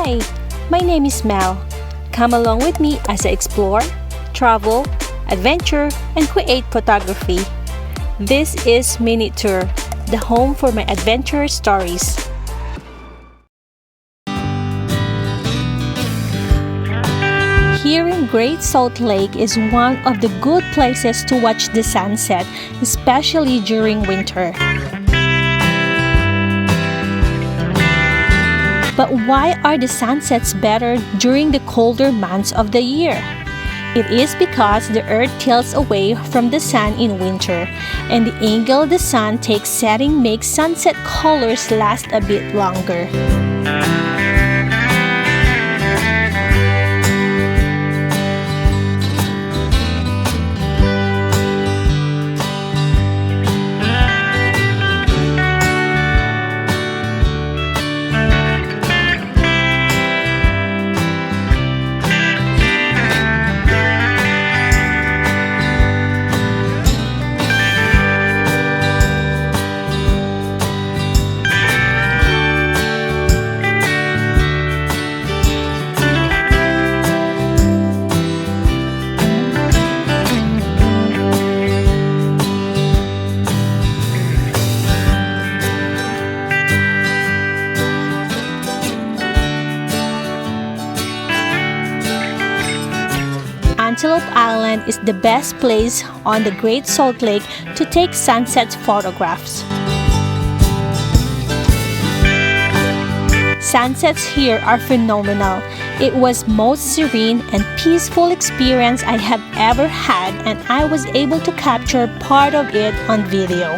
Hi, my name is Mel. Come along with me as I explore, travel, adventure, and create photography. This is MinuteTour, the home for my adventure stories. Here in Great Salt Lake is one of the good places to watch the sunset, especially during winter. But why are the sunsets better during the colder months of the year? It is because the earth tilts away from the sun in winter, and the angle the sun takes setting makes sunset colors last a bit longer. Antelope Island is the best place on the Great Salt Lake to take sunset photographs. Sunsets here are phenomenal. It was most serene and peaceful experience I have ever had, and I was able to capture part of it on video.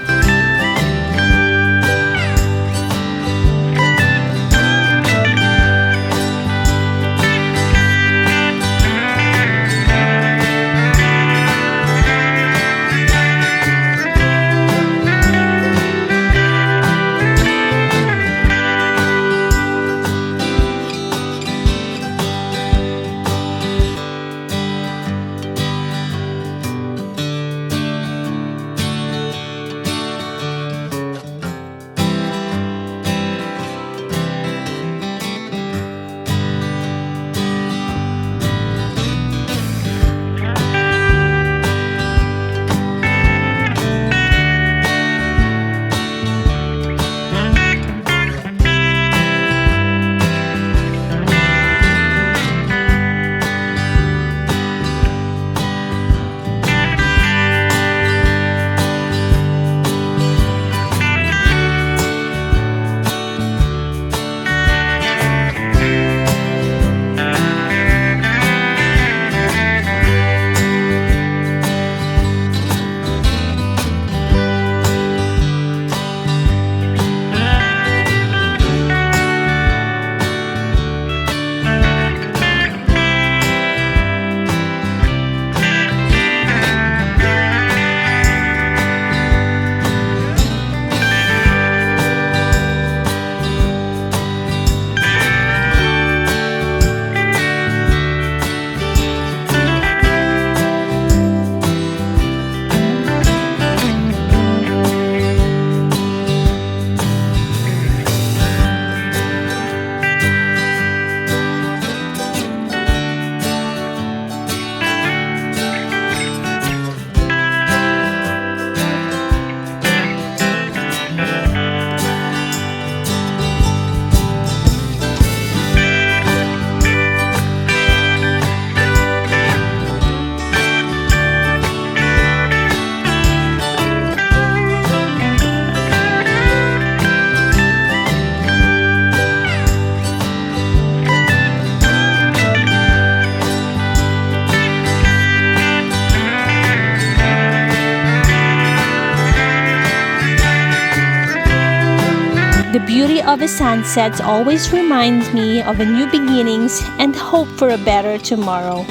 The beauty of the sunsets always reminds me of a new beginnings and hope for a better tomorrow.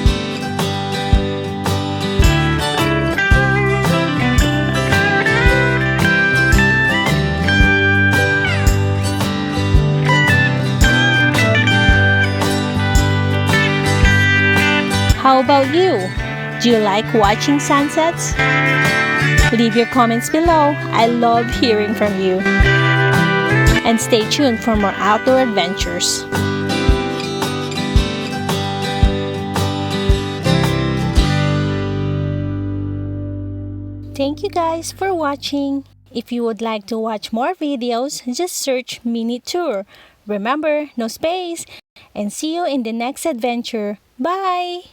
How about you? Do you like watching sunsets? Leave your comments below. I love hearing from you. And stay tuned for more outdoor adventures. Thank you guys for watching. If you would like to watch more videos, just search MinuteTour. Remember, no space. And see you in the next adventure. Bye!